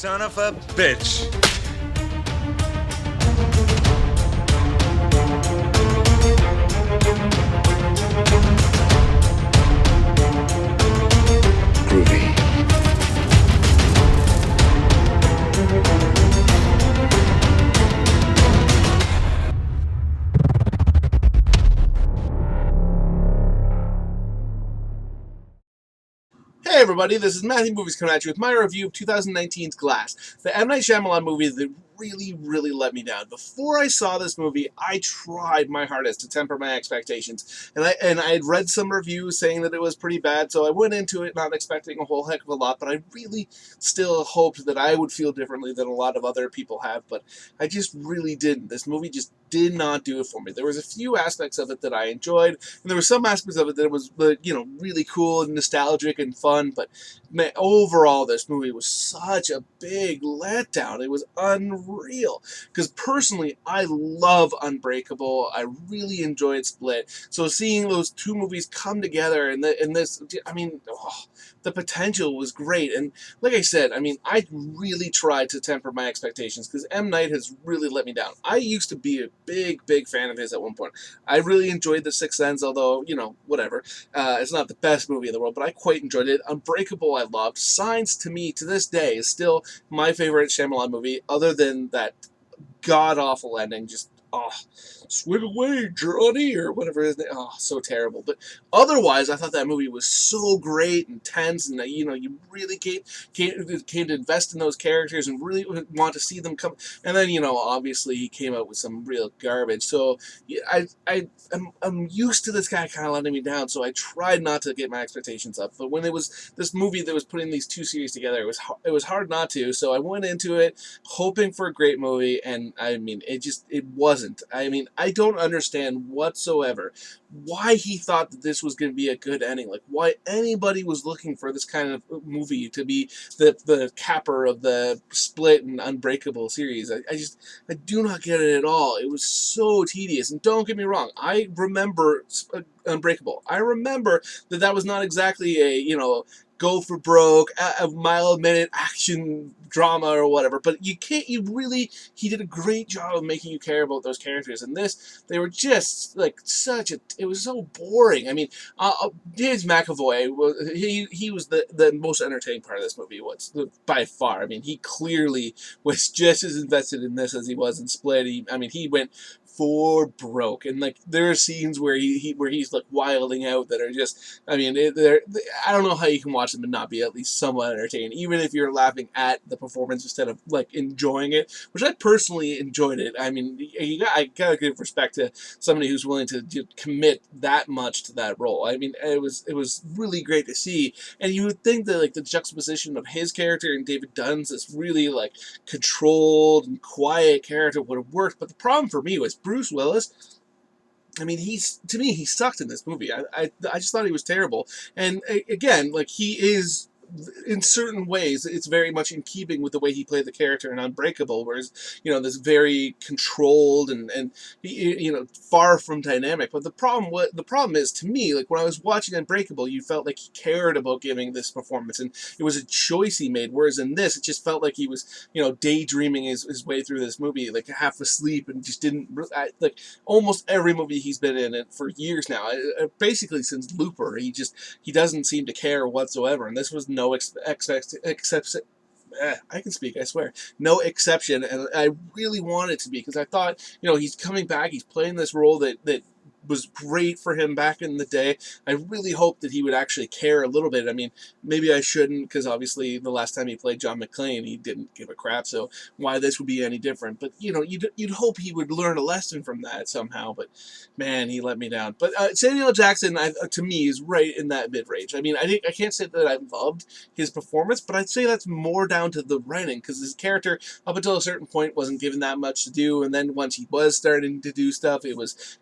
son of a bitch. Groovy. Hey everybody, this is Matthew Movies coming at you with my review of 2019's Glass, the M. Night Shyamalan movie that really let me down. Before I saw this movie, I tried my hardest to temper my expectations, and I had read some reviews saying that it was pretty bad, so I went into it not expecting a whole heck of a lot, but I really still hoped that I would feel differently than a lot of other people have, but I just really didn't. This movie just did not do it for me. There was a few aspects of it that I enjoyed, and there were some aspects of it that was, really cool and nostalgic and fun, but man, overall, this movie was such a big letdown. It was unreal. Because personally, I love Unbreakable. I really enjoyed Split. So seeing those two movies come together and this, I mean, the potential was great. And like I said, I mean, I really tried to temper my expectations because M. Night has really let me down. I used to be a big fan of his at one point. I really enjoyed The Sixth Sense, although, whatever. It's not the best movie in the world, but I quite enjoyed it. Unbreakable, I loved. Signs, to me, to this day, is still my favorite Shyamalan movie, other than that god-awful ending. Just, swim away, Johnny, or whatever his name. Oh, so terrible. But otherwise, I thought that movie was so great and tense, and you really came to invest in those characters and really want to see them come. And then, obviously, he came out with some real garbage. So I'm used to this guy kind of letting me down, so I tried not to get my expectations up. But when it was this movie that was putting these two series together, it was hard not to. So I went into it hoping for a great movie, and I mean, it wasn't. I mean, I don't understand whatsoever why he thought that this was going to be a good ending. Like, why anybody was looking for this kind of movie to be the capper of the Split and Unbreakable series. I do not get it at all. It was so tedious. And don't get me wrong, I remember Unbreakable. I remember that was not exactly a, go for broke, a mile-a-minute action drama or whatever, but he did a great job of making you care about those characters. And this, they were just, like, it was so boring. I mean, James McAvoy, he was the most entertaining part of this movie, by far. I mean, he clearly was just as invested in this as he was in Split. He went for broke, and like there are scenes where he's like wilding out that are just, I mean, I don't know how you can watch them and not be at least somewhat entertained, even if you're laughing at the performance instead of like enjoying it, which I personally enjoyed it. I mean, I gotta give respect to somebody who's willing to commit that much to that role. I mean, it was really great to see, and you would think that like the juxtaposition of his character and David Dunn's, this really like controlled and quiet character, would have worked. But the problem for me was Bruce Willis. I mean, to me, he sucked in this movie. I just thought he was terrible. And again, like, he is, in certain ways, it's very much in keeping with the way he played the character in Unbreakable, whereas, this very controlled and far from dynamic. But the problem is, to me, like, when I was watching Unbreakable, you felt like he cared about giving this performance, and it was a choice he made, whereas in this, it just felt like he was, daydreaming his way through this movie, like half asleep, and just didn't, like, almost every movie he's been in it for years now, basically since Looper, he doesn't seem to care whatsoever, and this was no exception. I can speak, I swear. No exception, and I really want it to be, because I thought, he's coming back, he's playing this role that was great for him back in the day. I really hoped that he would actually care a little bit. I mean, maybe I shouldn't, because obviously the last time he played John McClane, he didn't give a crap, so why this would be any different. But, you'd hope he would learn a lesson from that somehow, but man, he let me down. But Samuel L. Jackson, to me, is right in that mid-range. I mean, I can't say that I loved his performance, but I'd say that's more down to the writing, because his character, up until a certain point, wasn't given that much to do, and then once he was starting to do stuff, it was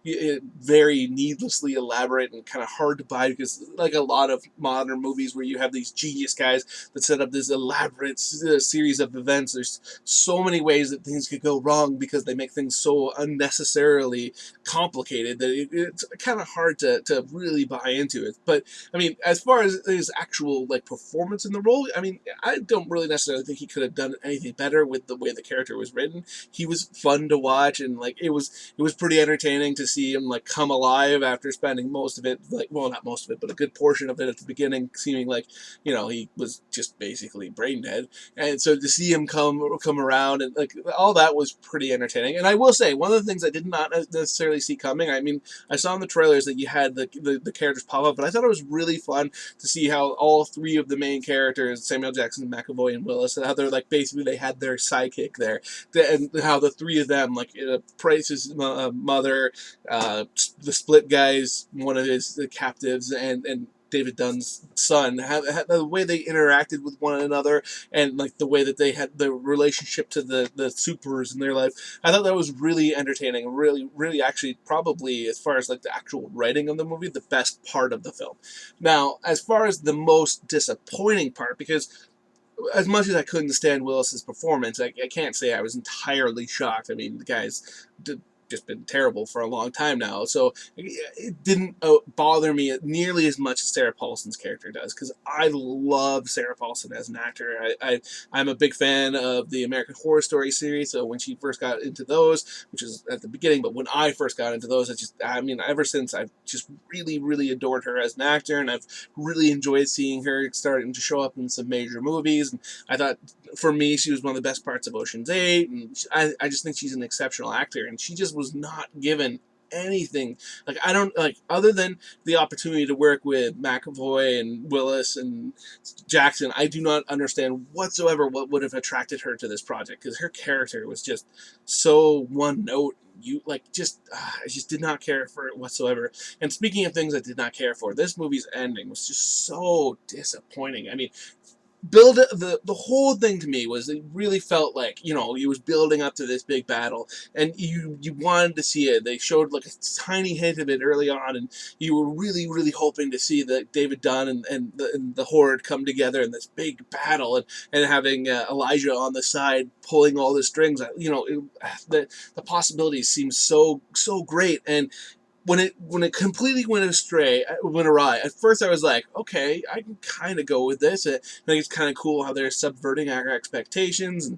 very needlessly elaborate and kind of hard to buy, because like a lot of modern movies where you have these genius guys that set up this elaborate series of events, there's so many ways that things could go wrong because they make things so unnecessarily complicated that it's kind of hard to really buy into it. But I mean, as far as his actual like performance in the role, I mean, I don't really necessarily think he could have done anything better with the way the character was written. He was fun to watch, and like it was pretty entertaining to see him like come alive after spending most of it, like, well, not most of it, but a good portion of it at the beginning, seeming like, he was just basically brain dead. And so to see him come around, and like all that was pretty entertaining. And I will say, one of the things I did not necessarily see coming, I mean, I saw in the trailers that you had the characters pop up, but I thought it was really fun to see how all three of the main characters, Samuel Jackson, McAvoy, and Willis, and how they're like basically they had their sidekick there, and how the three of them, like Price's mother, the Split guys, one of his the captives, and David Dunn's son, the way they interacted with one another, and like the way that they had the relationship to the supers in their life. I thought that was really entertaining, really actually probably, as far as like the actual writing of the movie, the best part of the film. Now, as far as the most disappointing part, because as much as I couldn't stand Willis's performance, I can't say I was entirely shocked. I mean, the guy's just been terrible for a long time now, so it didn't bother me nearly as much as Sarah Paulson's character does, because I love Sarah Paulson as an actor. I'm a big fan of the American Horror Story series, so when she first got into those, which is at the beginning, but when I first got into those, I mean, ever since, I've just really adored her as an actor, and I've really enjoyed seeing her starting to show up in some major movies. And I thought, for me, she was one of the best parts of Ocean's 8, and I just think she's an exceptional actor, and she just was not given anything. Like, I don't, like, other than the opportunity to work with McAvoy and Willis and Jackson, I do not understand whatsoever what would have attracted her to this project, because her character was just so one note. I just did not care for it whatsoever. And speaking of things I did not care for, this movie's ending was just so disappointing. I mean, the whole thing to me was, it really felt like, he was building up to this big battle, and you wanted to see it. They showed like a tiny hint of it early on, and you were really hoping to see that David Dunn and the Horde come together in this big battle, and having Elijah on the side pulling all the strings. The possibilities seemed so great. And when it completely went awry. At first, I was like, okay, I can kind of go with this. I think it's kind of cool how they're subverting our expectations,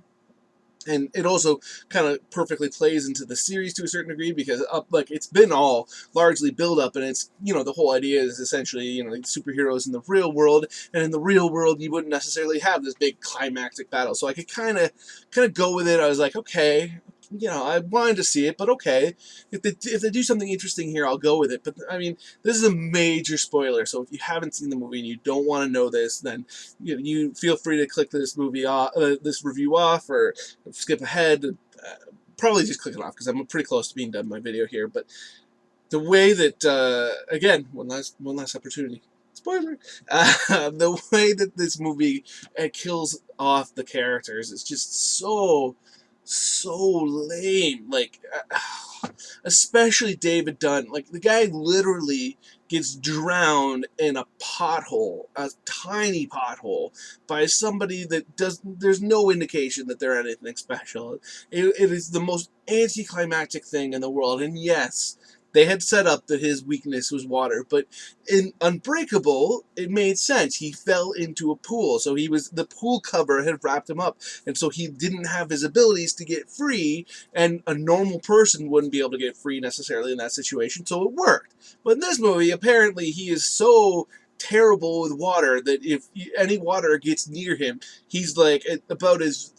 and it also kind of perfectly plays into the series to a certain degree, because like, it's been all largely build up, and it's, the whole idea is essentially, like superheroes in the real world, and in the real world you wouldn't necessarily have this big climactic battle. So I could kind of go with it. I was like, okay, I wanted to see it, but okay, if they do something interesting here, I'll go with it. But I mean, this is a major spoiler, so if you haven't seen the movie and you don't want to know this, then you feel free to click this movie off, this review off, or skip ahead. Probably just click it off, because I'm pretty close to being done my video here. But the way that, again, one last opportunity. Spoiler. The way that this movie kills off the characters is just so lame. Like, especially David Dunn. Like, the guy literally gets drowned in a pothole, a tiny pothole, by somebody that there's no indication that they're anything special. It is the most anticlimactic thing in the world. And yes, they had set up that his weakness was water, but in Unbreakable, it made sense. He fell into a pool, so the pool cover had wrapped him up, and so he didn't have his abilities to get free, and a normal person wouldn't be able to get free necessarily in that situation, so it worked. But in this movie, apparently he is so terrible with water that if any water gets near him, he's like about as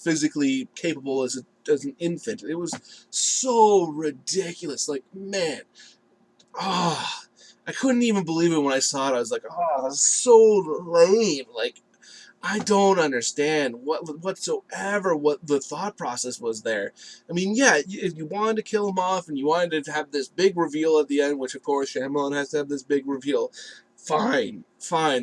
physically capable as an infant. It was so ridiculous. Like, man, I couldn't even believe it when I saw it. I was like, that's so lame. Like, I don't understand whatsoever what the thought process was there. I mean, yeah, if you wanted to kill him off and you wanted to have this big reveal at the end, which of course Shyamalan has to have this big reveal, fine.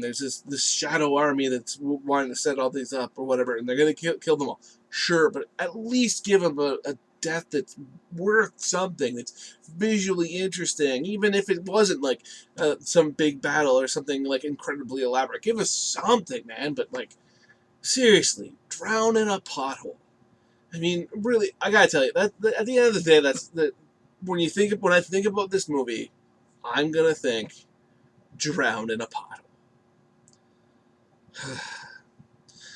There's this shadow army that's wanting to set all these up or whatever, and they're gonna kill them all. Sure, but at least give him a death that's worth something, that's visually interesting, even if it wasn't like some big battle or something like incredibly elaborate. Give us something, man. But like, seriously, drown in a pothole. I mean, really, I gotta tell you that at the end of the day, that's the when I think about this movie, I'm gonna think drown in a pothole.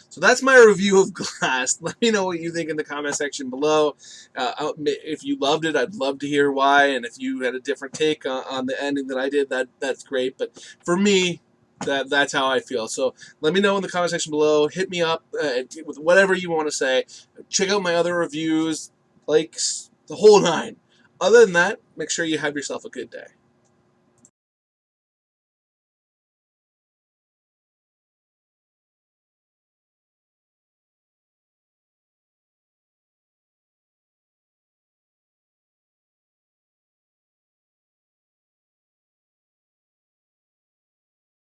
So that's my review of Glass. Let me know what you think in the comment section below. If you loved it, I'd love to hear why. And if you had a different take on the ending that I did, that's great. But for me, that's how I feel. So let me know in the comment section below. Hit me up with whatever you want to say. Check out my other reviews, likes, the whole nine. Other than that, make sure you have yourself a good day.